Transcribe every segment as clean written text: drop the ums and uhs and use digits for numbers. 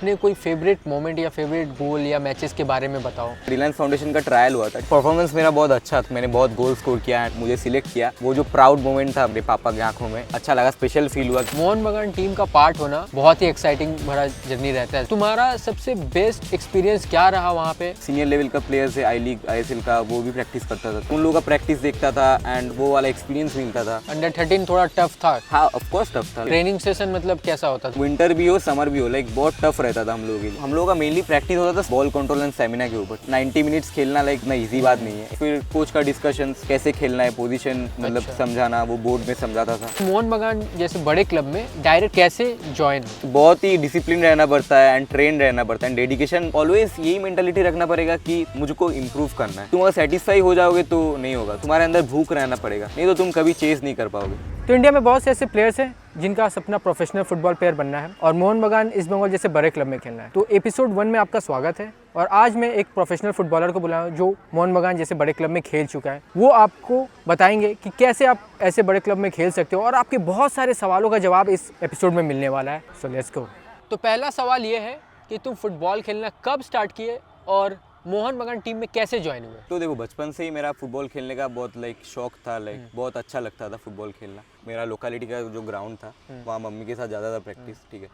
अपने कोई favourite moment या फेवरेट गोल या मैचेस के बारे में बताओ। रिलायंस फाउंडेशन का ट्रायल हुआ था, परफॉर्मेंस मेरा बहुत अच्छा था, मैंने बहुत गोल स्कोर किया, मुझे सिलेक्ट किया। वो जो प्राउड मोमेंट था मेरे पापा की आंखों में, अच्छा लगा, स्पेशल फील हुआ। मोहन बगान टीम का पार्ट होना बहुत ही एक्साइटिंग भरा जर्नी रहता है। तुम्हारा सबसे बेस्ट एक्सपीरियंस क्या रहा वहाँ पे? सीनियर लेवल का प्लेयर से आई लीग ISL का वो भी प्रैक्टिस करता था, उन लोगों का प्रैक्टिस देखता था एंड वो वाला एक्सपीरियंस मिलता था। अंडर 13 थोड़ा टफ था। हाँ ऑफ कोर्स टफ था। ट्रेनिंग सेशन मतलब कैसा होता था? विंटर भी हो समर भी हो, लाइक बहुत टफ रहता था हम लोगों के लिए। हम लोगों का मेनली प्रैक्टिस होता था बॉल कंट्रोल एंड स्टैमिना के ऊपर। 90 मिनट्स खेलना लाइक इतना ईजी बात नहीं है। फिर कोच का डिस्कशन कैसे खेलना है, पोजीशन मतलब समझाना, वो बोर्ड में समझाता था। मोहन बगान जैसे बड़े क्लब में डायरेक्ट कैसे ज्वाइन? बहुत ही डिसिप्लिन रहना पड़ता है एंड ट्रेन रहना पड़ता है, डेडिकेशन। ऑलवेज यही मेंटालिटी रखना पड़ेगा कि मुझको इंप्रूव करना है। तुम अगर सेटिस्फाई हो जाओगे तो नहीं होगा, तुम्हारे अंदर भूख रहना पड़ेगा, नहीं तो तुम कभी चेस नहीं कर पाओगे। तो इंडिया में बहुत से ऐसे प्लेयर्स हैं जिनका सपना प्रोफेशनल फुटबॉल प्लेयर बनना है और मोहन बगान ईस्ट बंगाल जैसे बड़े क्लब में खेलना है। तो एपिसोड 1 में आपका स्वागत है और आज मैं एक प्रोफेशनल फुटबॉलर को बुलाया जो मोहन बगान जैसे बड़े क्लब में खेल चुका है। वो आपको बताएंगे कि कैसे आप ऐसे बड़े क्लब में खेल सकते हो और आपके बहुत सारे सवालों का जवाब इस एपिसोड में मिलने वाला है। So let's go. तो पहला सवाल ये है कि तुम फुटबॉल खेलना कब स्टार्ट किए और मोहन बगान टीम में कैसे ज्वाइन हुए? तो देखो, बचपन से ही मेरा फुटबॉल खेलने का बहुत शौक था, बहुत अच्छा लगता था फुटबॉल खेलना। मेरा लोकेलिटी का जो ग्राउंड था वहाँ मम्मी के साथ ज़्यादा था प्रैक्टिस, ठीक है।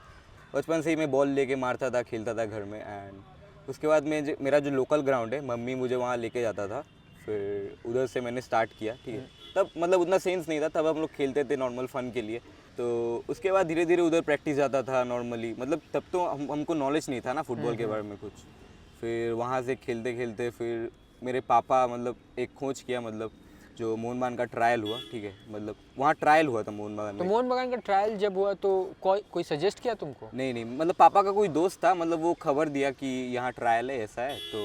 बचपन से ही मैं बॉल लेके मारता था, खेलता था घर में। एंड उसके बाद में मेरा जो लोकल ग्राउंड है, मम्मी मुझे वहाँ लेके जाता था, फिर उधर से मैंने स्टार्ट किया, ठीक है। तब मतलब उतना सेंस नहीं था, तब हम लोग खेलते थे नॉर्मल फ़न के लिए। तो उसके बाद धीरे धीरे उधर प्रैक्टिस जाता था नॉर्मली, मतलब तब तो हमको नॉलेज नहीं था ना फुटबॉल के बारे में कुछ। फिर वहाँ से खेलते खेलते फिर मेरे पापा मतलब एक खोज किया, मतलब जो मोहन बगान का ट्रायल हुआ, ठीक है। मतलब वहाँ ट्रायल हुआ था मोहन बगान में। तो मोहन बगान का ट्रायल जब हुआ तो कोई सजेस्ट किया तुमको? नहीं, मतलब पापा का कोई दोस्त था, मतलब वो खबर दिया कि यहाँ ट्रायल है, ऐसा है। तो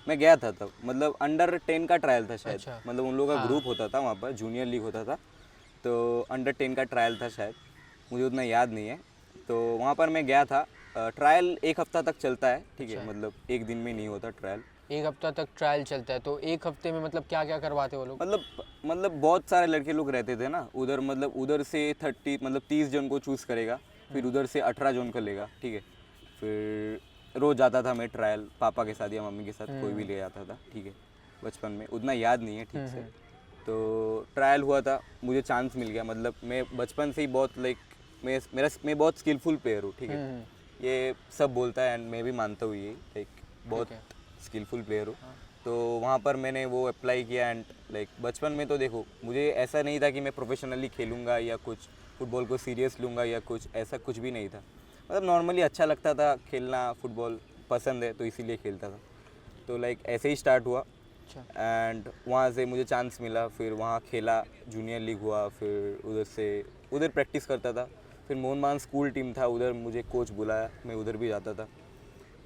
मैं गया था तब, मतलब अंडर 10 का ट्रायल था शायद। अच्छा। मतलब उन लोगों का ग्रुप होता था वहाँ पर, जूनियर लीग होता था, तो अंडर 10 का ट्रायल था शायद, मुझे उतना याद नहीं है। तो वहाँ पर मैं गया था। ट्रायल 1 हफ्ता तक चलता है, ठीक है। मतलब एक दिन में नहीं होता ट्रायल, 1 हफ्ता तक ट्रायल चलता है। तो 1 हफ्ते में मतलब क्या क्या करवाते वो लोग? मतलब बहुत सारे लड़के लोग रहते थे ना उधर, मतलब उधर से 30 जन को चूज़ करेगा, फिर उधर से 18 जन को लेगा, ठीक है। फिर रोज़ जाता था मैं ट्रायल, पापा के साथ या मम्मी के साथ, कोई भी ले जाता था, ठीक है। बचपन में उतना याद नहीं है ठीक से। तो ट्रायल हुआ था, मुझे चांस मिल गया। मतलब मैं बचपन से ही बहुत मैं बहुत स्किलफुल प्लेयर हूँ, ठीक है। ये सब बोलता है एंड मैं भी मानता हूँ, ये बहुत स्किलफुल प्लेयर हूँ। तो वहाँ पर मैंने वो अप्लाई किया एंड बचपन में तो देखो, मुझे ऐसा नहीं था कि मैं प्रोफेशनली खेलूँगा या कुछ फुटबॉल को सीरियस लूँगा या कुछ, ऐसा कुछ भी नहीं था। मतलब नॉर्मली अच्छा लगता था खेलना, फुटबॉल पसंद है तो इसीलिए खेलता था। तो ऐसे ही स्टार्ट हुआ एंड वहाँ से मुझे चांस मिला, फिर वहाँ खेला, जूनियर लीग हुआ, फिर उधर प्रैक्टिस करता था। फिर मोहन बगान स्कूल टीम था, उधर मुझे कोच बुलाया, मैं उधर भी जाता था।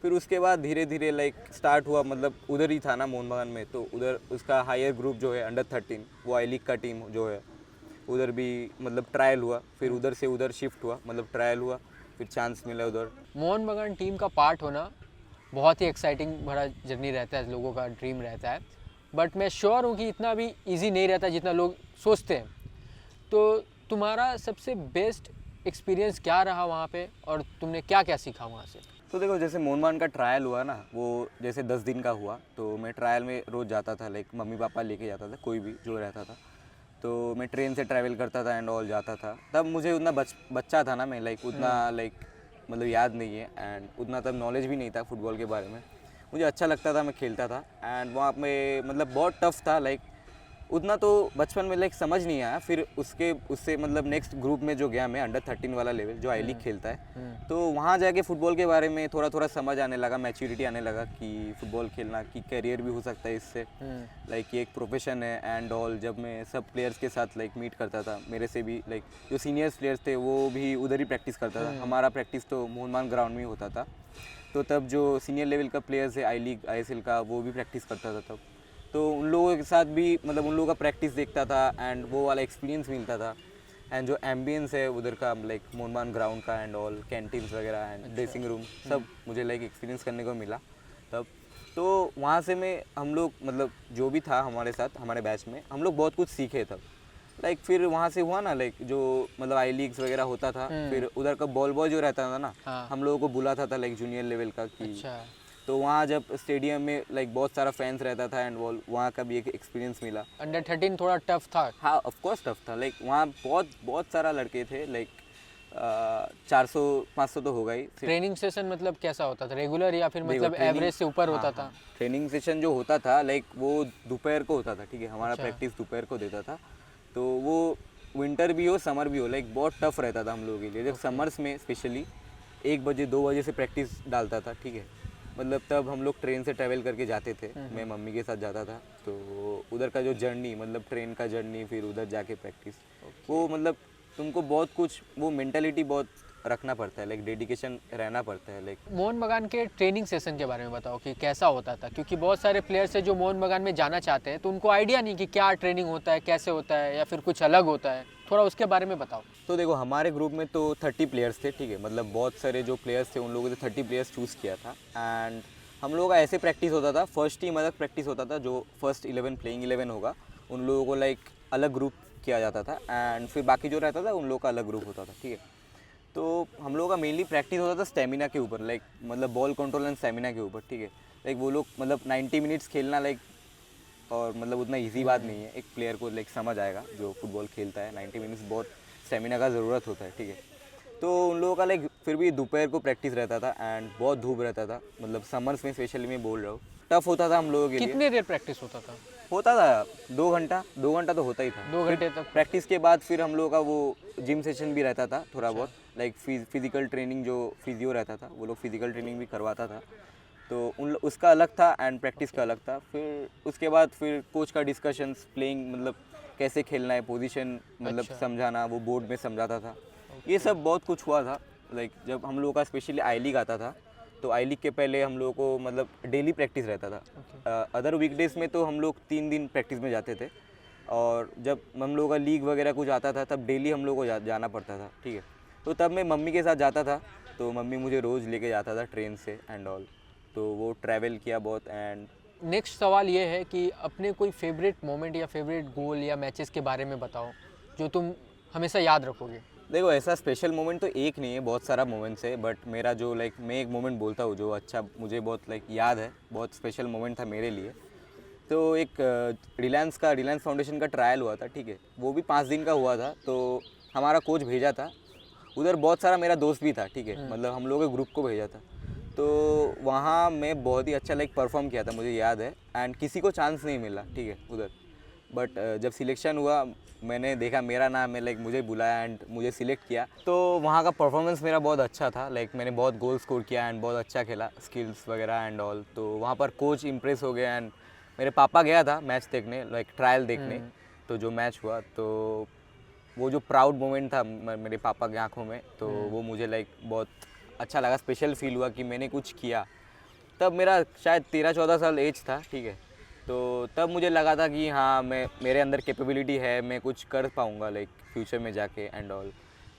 फिर उसके बाद धीरे धीरे स्टार्ट हुआ, मतलब उधर ही था ना मोहन बगान में, तो उधर उसका हायर ग्रुप जो है अंडर 13, वो आई लीग का टीम जो है, उधर भी मतलब ट्रायल हुआ। फिर उधर से उधर शिफ्ट हुआ, मतलब ट्रायल हुआ, फिर चांस मिला उधर। मोहन बगान टीम का पार्ट होना बहुत ही एक्साइटिंग भरा जर्नी रहता है, लोगों का ड्रीम रहता है। बट मैं श्योर हूँ कि इतना भी ईजी नहीं रहता जितना लोग सोचते हैं। तो तुम्हारा सबसे बेस्ट एक्सपीरियंस क्या रहा वहाँ पे और तुमने क्या क्या सीखा वहाँ से? तो देखो, जैसे मोहन बगान का ट्रायल हुआ ना, वो जैसे 10 दिन का हुआ, तो मैं ट्रायल में रोज़ जाता था, मम्मी पापा लेके जाता था, कोई भी जो रहता था। तो मैं ट्रेन से ट्रैवल करता था एंड ऑल जाता था। तब मुझे उतना बच्चा था ना मैं, उतना मतलब याद नहीं है एंड उतना तब नॉलेज भी नहीं था फुटबॉल के बारे में। मुझे अच्छा लगता था, मैं खेलता था एंड वहाँ पे मतलब बहुत टफ था, उतना तो बचपन में समझ नहीं आया। फिर उससे मतलब नेक्स्ट ग्रुप में जो गया मैं, अंडर 13 वाला लेवल जो आई लीग खेलता है, तो वहाँ जाके फुटबॉल के बारे में थोड़ा थोड़ा समझ आने लगा, मैच्योरिटी आने लगा कि फुटबॉल खेलना कि करियर भी हो सकता है इससे, ये एक प्रोफेशन है एंड ऑल। जब मैं सब प्लेयर्स के साथ मीट करता था, मेरे से भी जो सीनियर्स प्लेयर्स थे वो भी उधर ही प्रैक्टिस करता था। हमारा प्रैक्टिस तो मोहन बगान ग्राउंड में ही होता था। तो तब जो सीनियर लेवल का प्लेयर्स है आई लीग ISL का, वो भी प्रैक्टिस करता था तब। तो उन लोगों के साथ भी मतलब उन लोगों का प्रैक्टिस देखता था एंड वो वाला एक्सपीरियंस मिलता था। एंड जो एम्बियंस है उधर का, मोहन बगान ग्राउंड का एंड ऑल, कैंटीन्स वगैरह एंड ड्रेसिंग रूम, सब मुझे एक्सपीरियंस करने को मिला तब। तो वहाँ से हम लोग मतलब जो भी था हमारे साथ, हमारे बैच में, हम लोग बहुत कुछ सीखे तब। लाइक फिर वहाँ से हुआ ना, लाइक जो मतलब आई लीग्स वगैरह होता था, फिर उधर का बॉल बॉय जो रहता था ना, हाँ। हम लोगों को बुलाता था लाइक जूनियर लेवल का कि अच्छा। तो वहाँ जब स्टेडियम में लाइक बहुत सारा फैंस रहता था एंड वहाँ का भी एक एक्सपीरियंस मिला। अंडर 13 थोड़ा टफ था। हाँ ऑफ कोर्स टफ था, लाइक वहाँ बहुत बहुत सारा लड़के थे, लाइक 400-500 तो होगा ही। ट्रेनिंग सेशन मतलब कैसा होता था, रेगुलर या फिर मतलब एवरेज से ऊपर होता था? ट्रेनिंग सेशन जो होता था लाइक वो दोपहर को होता था, ठीक है, हमारा अच्छा। प्रैक्टिस दोपहर को देता था। तो वो विंटर भी हो समर भी हो, लाइक बहुत टफ रहता था हम लोगों के लिए। जब समर्स में स्पेशली 1 बजे 2 बजे से प्रैक्टिस डालता था, ठीक है, मतलब तब हम लोग ट्रेन से ट्रैवल करके जाते थे, मैं मम्मी के साथ जाता था। तो उधर का जो जर्नी मतलब ट्रेन का जर्नी, फिर उधर जाके प्रैक्टिस, वो मतलब तुमको बहुत कुछ वो मेंटालिटी बहुत रखना पड़ता है, लाइक डेडिकेशन रहना पड़ता है। लाइक मोहन बगान के ट्रेनिंग सेशन के बारे में बताओ कि कैसा होता था, क्योंकि बहुत सारे प्लेयर्स हैं जो मोहन बगान में जाना चाहते हैं तो उनको आइडिया नहीं कि क्या ट्रेनिंग होता है, कैसे होता है, या फिर कुछ अलग होता है, थोड़ा उसके बारे में बताओ। तो देखो हमारे ग्रुप में तो 30 प्लेयर्स थे, ठीक है, मतलब बहुत सारे जो प्लेयर्स थे उन लोगों ने 30 प्लेयर्स चूज़ किया था। एंड हम लोगों का ऐसे प्रैक्टिस होता था, फर्स्ट टीम अलग प्रैक्टिस होता था, जो फर्स्ट 11 प्लेइंग 11 होगा उन लोगों को लाइक अलग ग्रुप किया जाता था, एंड फिर बाकी जो रहता था उन लोगों का अलग ग्रुप होता था, ठीक है। तो हम लोगों का मेनली प्रैक्टिस होता था स्टेमिना के ऊपर, लाइक मतलब बॉल कंट्रोल एंड स्टेमिना के ऊपर, ठीक है। लाइक वो लोग मतलब 90 मिनट्स खेलना लाइक, और मतलब उतना इजी बात नहीं है, एक प्लेयर को लाइक समझ आएगा जो फुटबॉल खेलता है, 90 मिनट्स बहुत स्टेमिना का ज़रूरत होता है, ठीक है। तो उन लोगों का लाइक फिर भी दोपहर को प्रैक्टिस रहता था एंड बहुत धूप रहता था, मतलब समर्स में स्पेशली मैं बोल रहा हूँ, टफ होता था हम लोगों के लिए। कितने देर प्रैक्टिस होता था? होता था 2 घंटा तो होता ही था। 2 घंटे तक? प्रैक्टिस के बाद फिर हम लोगों का वो जिम सेशन भी रहता था थोड़ा बहुत, लाइक फिजिकल ट्रेनिंग, जो फिजियो रहता था वो लोग फिजिकल ट्रेनिंग भी करवाता था, तो उसका अलग था एंड प्रैक्टिस का अलग था। फिर उसके बाद फिर कोच का डिस्कशंस, प्लेइंग मतलब कैसे खेलना है, पोजीशन मतलब समझाना, वो बोर्ड में समझाता था, ये सब बहुत कुछ हुआ था। लाइक जब हम लोगों का स्पेशली आई लीग आता था, तो आई लीग के पहले हम लोगों को मतलब डेली प्रैक्टिस रहता था। अदर वीकडेज में तो हम लोग 3 दिन प्रैक्टिस में जाते थे, और जब हम लोगों का लीग वगैरह कुछ आता था तब डेली हम लोग को जाना पड़ता था, ठीक है। तो तब मैं मम्मी के साथ जाता था, तो मम्मी मुझे रोज़ लेके जाता था ट्रेन से एंड ऑल, तो वो ट्रैवल किया बहुत। एंड नेक्स्ट सवाल ये है कि अपने कोई फेवरेट मोमेंट या फेवरेट गोल या मैचेस के बारे में बताओ जो तुम हमेशा याद रखोगे। देखो ऐसा स्पेशल मोमेंट तो एक नहीं है, बहुत सारा मोमेंट्स है, बट मेरा जो लाइक मैं एक मोमेंट बोलता हूँ जो अच्छा मुझे बहुत लाइक याद है, बहुत स्पेशल मोमेंट था मेरे लिए। तो एक रिलायंस फाउंडेशन का ट्रायल हुआ था, ठीक है, वो भी 5 दिन का हुआ था। तो हमारा कोच भेजा था उधर, बहुत सारा मेरा दोस्त भी था, ठीक है, मतलब हम लोग के ग्रुप को भेजा था। तो वहाँ मैं बहुत ही अच्छा लाइक परफॉर्म किया था, मुझे याद है, एंड किसी को चांस नहीं मिला, ठीक है, उधर। बट जब सिलेक्शन हुआ, मैंने देखा मेरा नाम है, लाइक मुझे बुलाया एंड मुझे सिलेक्ट किया, तो वहाँ का परफॉर्मेंस मेरा बहुत अच्छा था, लाइक मैंने बहुत गोल स्कोर किया एंड बहुत अच्छा खेला, स्किल्स वगैरह एंड ऑल। तो वहाँ पर कोच इम्प्रेस हो गया एंड मेरे पापा गया था मैच देखने, लाइक ट्रायल देखने। तो जो मैच हुआ, तो वो जो प्राउड मोमेंट था मेरे पापा की आंखों में, तो वो मुझे लाइक बहुत अच्छा लगा, स्पेशल फील हुआ कि मैंने कुछ किया। तब मेरा शायद 13-14 साल एज था, ठीक है, तो तब मुझे लगा था कि हाँ मैं मेरे अंदर कैपेबिलिटी है, मैं कुछ कर पाऊँगा लाइक फ्यूचर में जाके एंड ऑल।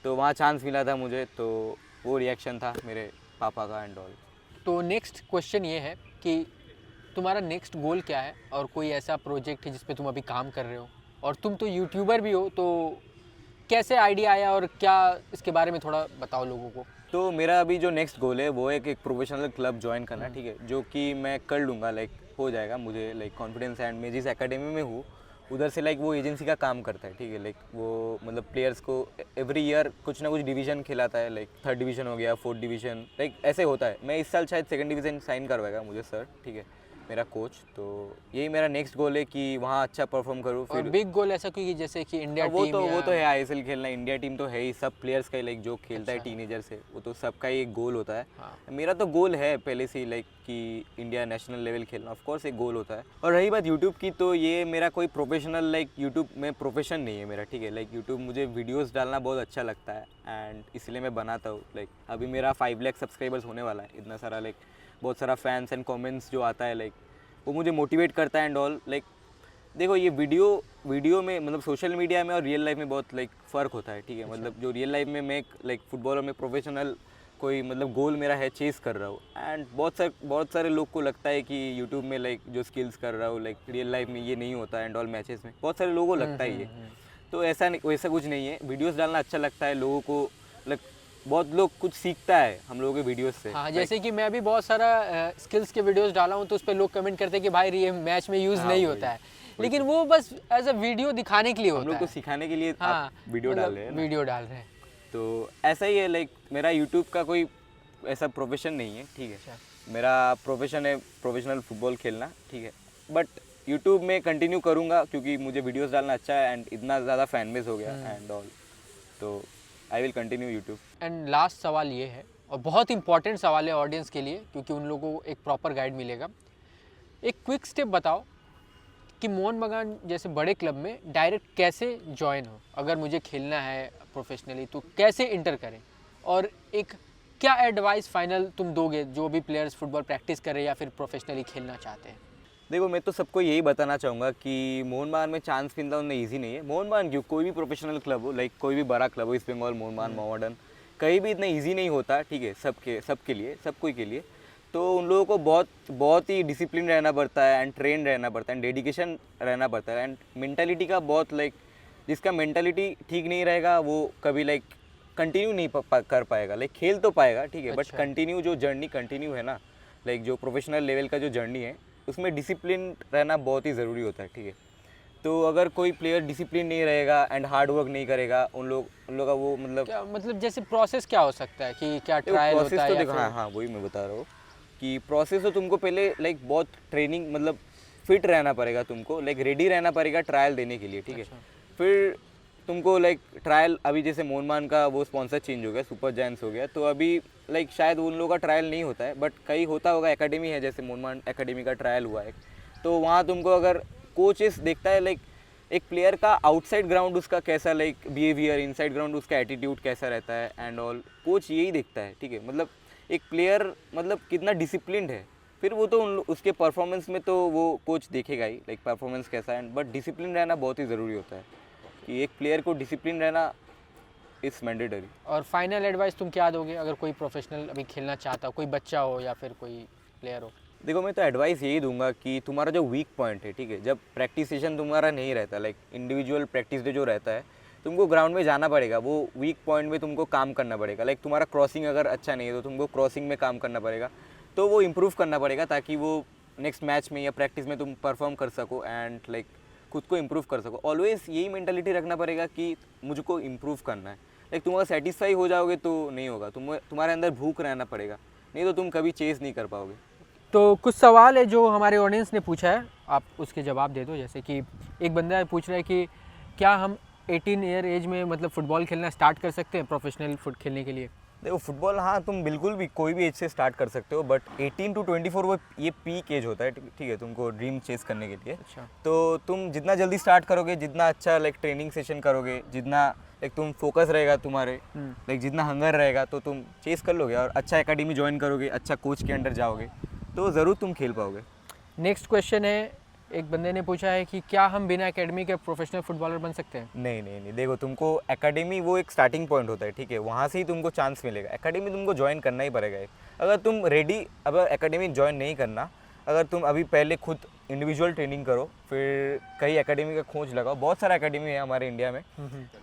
तो वहाँ चांस मिला था मुझे, तो वो रिएक्शन था मेरे पापा का एंड ऑल। तो नेक्स्ट क्वेश्चन ये है कि तुम्हारा नेक्स्ट गोल क्या है, और कोई ऐसा प्रोजेक्ट है जिस पे तुम अभी काम कर रहे हो, और तुम तो यूट्यूबर भी हो, तो कैसे आइडिया आया और क्या, इसके बारे में थोड़ा बताओ लोगों को। तो मेरा अभी जो नेक्स्ट गोल है वो है एक प्रोफेशनल क्लब ज्वाइन करना, ठीक है, जो कि मैं कर लूँगा, लाइक हो जाएगा, मुझे लाइक कॉन्फिडेंस है। एंड मैं जिस एकेडमी में हूँ उधर से लाइक वो एजेंसी का काम करता है, ठीक है, लाइक वो मतलब प्लेयर्स को एवरी ईयर कुछ ना कुछ डिवीजन खिलाता है, लाइक 3rd डिवीजन हो गया, 4th डिवीजन, लाइक ऐसे होता है। मैं इस साल शायद 2nd डिवीजन साइन करवाएगा मुझे सर, ठीक है, मेरा कोच। तो यही मेरा नेक्स्ट गोल है कि वहाँ अच्छा परफॉर्म करूँ। और फिर बिग गोल ऐसा क्योंकि जैसे कि इंडिया वो टीम तो है आईएसएल खेलना, इंडिया टीम तो है ही, सब प्लेयर्स का ही लाइक जो खेलता है अच्छा। टीनेजर से, वो तो सबका ही एक गोल होता है। हाँ। मेरा तो गोल है पहले से ही, लाइक कि इंडिया नेशनल लेवल खेलना, ऑफ कोर्स एक गोल होता है। और रही बात यूट्यूब की, तो ये मेरा कोई प्रोफेशनल लाइक यूट्यूब में प्रोफेशन नहीं है मेरा, ठीक है, लाइक यूट्यूब मुझे वीडियोज़ डालना बहुत अच्छा लगता है एंड इसलिए मैं बनाता हूँ। लाइक अभी मेरा 5 लाख सब्सक्राइबर्स होने वाला है, इतना सारा लाइक बहुत सारा फैंस एंड कॉमेंट्स जो आता है, लाइक वो मुझे मोटिवेट करता है एंड ऑल। लाइक देखो ये वीडियो में मतलब सोशल मीडिया में और रियल लाइफ में बहुत लाइक फ़र्क होता है, ठीक है, मतलब जो रियल लाइफ में मैं लाइक फुटबॉलर में प्रोफेशनल कोई मतलब गोल मेरा है, चेस कर रहा हूँ, एंड बहुत सारे लोग को लगता है कि यूट्यूब में लाइक जो स्किल्स कर रहा हूँ लाइक रियल लाइफ में ये नहीं होता एंड ऑल, मैचेस में बहुत सारे लोगों को लगता है ये। तो ऐसा नहीं, वैसा कुछ नहीं है। वीडियोस डालना अच्छा लगता है लोगों को, लाइक बहुत लोग कुछ सीखता है हम लोगों के वीडियोस से। हाँ, जैसे कि मैं अभी बहुत सारा स्किल्स के वीडियोस डाला हूँ तो उस पर लोग कमेंट करते हैं कि भाई ये मैच में यूज़ हाँ, नहीं वही, होता है, लेकिन वो बस एज अ वीडियो दिखाने के लिए हम होता लोग को है। सिखाने के लिए हाँ, आप वीडियो डाल रहे हैं ना। वीडियो डाल रहे हैं। तो ऐसा ही है, लाइक मेरा यूट्यूब का कोई ऐसा प्रोफेशन नहीं है, ठीक है। मेरा प्रोफेशन है प्रोफेशनल फुटबॉल खेलना, ठीक है। बट यूट्यूब में कंटिन्यू करूँगा क्योंकि मुझे वीडियोस डालना अच्छा है एंड इतना ज़्यादा फैन बेस हो गया एंड ऑल, तो I will continue YouTube. And last सवाल ये है, और बहुत इंपॉर्टेंट सवाल है ऑडियंस के लिए क्योंकि उन लोगों को एक प्रॉपर गाइड मिलेगा। एक क्विक स्टेप बताओ कि मोहन बगान जैसे बड़े क्लब में डायरेक्ट कैसे ज्वाइन हो, अगर मुझे खेलना है प्रोफेशनली तो कैसे इंटर करें, और एक क्या एडवाइस फाइनल तुम दोगे जो भी प्लेयर्स फुटबॉल प्रैक्टिस कर रहे हैं या फिर प्रोफेशनली खेलना चाहते हैं। देखो, मैं तो सबको यही बताना चाहूँगा कि मोहन बगान में चांस मिलना उन्हें ईजी नहीं है। मोहन बगान क्यों, कोई भी प्रोफेशनल क्लब हो, लाइक कोई भी बड़ा क्लब हो, ईस्ट बंगाल, मोहन बगान, मोहम्मडन, कहीं भी इतना ईजी नहीं होता, ठीक है। सबके लिए, सब कोई के लिए तो उन लोगों को बहुत ही डिसिप्लिन रहना पड़ता है एंड ट्रेन रहना पड़ता है एंड डेडिकेशन रहना पड़ता है एंड मेंटालिटी का बहुत, लाइक जिसका मेंटालिटी ठीक नहीं रहेगा वो कभी लाइक कंटिन्यू नहीं कर पाएगा। लाइक खेल तो पाएगा, ठीक है, बट कंटिन्यू जो जर्नी कंटिन्यू है ना, लाइक जो प्रोफेशनल लेवल का जो जर्नी है उसमें डिसिप्लिन रहना बहुत ही ज़रूरी होता है, ठीक है। तो अगर कोई प्लेयर डिसिप्लिन नहीं रहेगा एंड हार्ड वर्क नहीं करेगा, उन लोग का वो मतलब जैसे प्रोसेस क्या हो सकता है कि क्या ट्रायल प्रोसेस होता है तो या देखो, फिर... हाँ वही मैं बता रहा हूँ कि प्रोसेस तो तुमको पहले लाइक बहुत ट्रेनिंग, मतलब फिट रहना पड़ेगा तुमको, लाइक रेडी रहना पड़ेगा ट्रायल देने के लिए, ठीक है। फिर तुमको लाइक ट्रायल, अभी जैसे मोहन बगान का वो स्पॉन्सर चेंज हो गया, सुपर जायंट्स हो गया, तो अभी लाइक शायद उन लोगों का ट्रायल नहीं होता है, बट कहीं होता होगा। एकेडमी है जैसे मोहन बगान एकेडमी का ट्रायल हुआ है, तो वहाँ तुमको अगर कोचेस देखता है लाइक एक प्लेयर का आउटसाइड ग्राउंड उसका कैसा लाइक बिहेवियर, इनसाइड ग्राउंड उसका एटीट्यूड कैसा रहता है एंड ऑल, कोच यही देखता है, ठीक है। मतलब एक प्लेयर मतलब कितना डिसिप्लिन्ड है, फिर वो तो उसके परफॉर्मेंस में तो वो कोच देखेगा ही, लाइक परफॉर्मेंस कैसा है, बट डिसिप्लिन रहना बहुत ही ज़रूरी होता है कि एक प्लेयर को डिसिप्लिन रहना इज़ मैंडेटरी। और फाइनल एडवाइस तुम क्या दोगे अगर कोई प्रोफेशनल अभी खेलना चाहता हो, कोई बच्चा हो या फिर कोई प्लेयर हो? देखो, मैं तो एडवाइस यही दूंगा कि तुम्हारा जो वीक पॉइंट है, ठीक है, जब प्रैक्टिस सेशन तुम्हारा नहीं रहता, लाइक इंडिविजुअल प्रैक्टिस डे जो रहता है, तुमको ग्राउंड में जाना पड़ेगा, वो वीक पॉइंट में तुमको काम करना पड़ेगा। लाइक तुम्हारा क्रॉसिंग अगर अच्छा नहीं है तो तुमको क्रॉसिंग में काम करना पड़ेगा, तो वो इम्प्रूव करना पड़ेगा ताकि वो नेक्स्ट मैच में या प्रैक्टिस में तुम परफॉर्म कर सको एंड लाइक खुद को इम्प्रूव कर सको। ऑलवेज यही मेंटालिटी रखना पड़ेगा कि मुझको इम्प्रूव करना है। लाइक तुम अगर सेटिस्फाई हो जाओगे तो नहीं होगा, तुम्हारे अंदर भूख रहना पड़ेगा, नहीं तो तुम कभी चेस नहीं कर पाओगे। तो कुछ सवाल है जो हमारे ऑडियंस ने पूछा है, आप उसके जवाब दे दो। जैसे कि एक बंदा पूछ रहा है कि क्या हम 18 ईयर एज में मतलब फ़ुटबॉल खेलना स्टार्ट कर सकते हैं प्रोफेशनल फुट खेलने के लिए? देखो, फुटबॉल हाँ तुम बिल्कुल भी कोई भी एज से स्टार्ट कर सकते हो, बट 18 to 24 वो ये पीक एज होता है, ठीक है, तुमको ड्रीम चेस करने के लिए। अच्छा। तो तुम जितना जल्दी स्टार्ट करोगे, जितना अच्छा लाइक ट्रेनिंग सेशन करोगे, जितना लाइक तुम फोकस रहेगा तुम्हारे, लाइक जितना हंगर रहेगा, तो तुम चेस कर लोगे और अच्छा एकेडमी ज्वाइन करोगे, अच्छा कोच के अंडर जाओगे तो ज़रूर तुम खेल पाओगे। नेक्स्ट क्वेश्चन है, एक बंदे ने पूछा है कि क्या हम बिना एकेडमी के प्रोफेशनल फुटबॉलर बन सकते हैं? नहीं, देखो, तुमको एकेडमी वो एक स्टार्टिंग पॉइंट होता है, ठीक है, वहाँ से ही तुमको चांस मिलेगा। एकेडमी तुमको ज्वाइन करना ही पड़ेगा। अगर तुम रेडी, अगर एकेडमी ज्वाइन नहीं करना, अगर तुम अभी पहले खुद इंडिविजुअल ट्रेनिंग करो, फिर कहीं एकेडमी का खोज लगाओ। बहुत सारा एकेडमी है हमारे इंडिया में।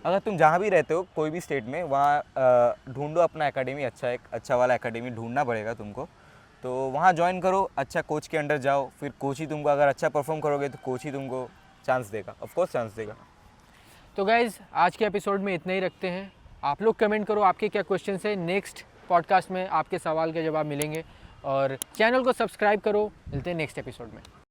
अगर तुम जहाँ भी रहते हो कोई भी स्टेट में, वहाँ ढूंढो अपना एकेडमी, एक अच्छा वाला एकेडमी ढूंढना पड़ेगा तुमको। तो वहाँ ज्वाइन करो, अच्छा कोच के अंडर जाओ, फिर कोच ही तुमको, अगर अच्छा परफॉर्म करोगे तो कोच ही तुमको चांस देगा, ऑफकोर्स चांस देगा। तो गाइज़, आज के एपिसोड में इतना ही रखते हैं। आप लोग कमेंट करो आपके क्या क्वेश्चन है, नेक्स्ट पॉडकास्ट में आपके सवाल के जवाब मिलेंगे। और चैनल को सब्सक्राइब करो। मिलते हैं नेक्स्ट एपिसोड में।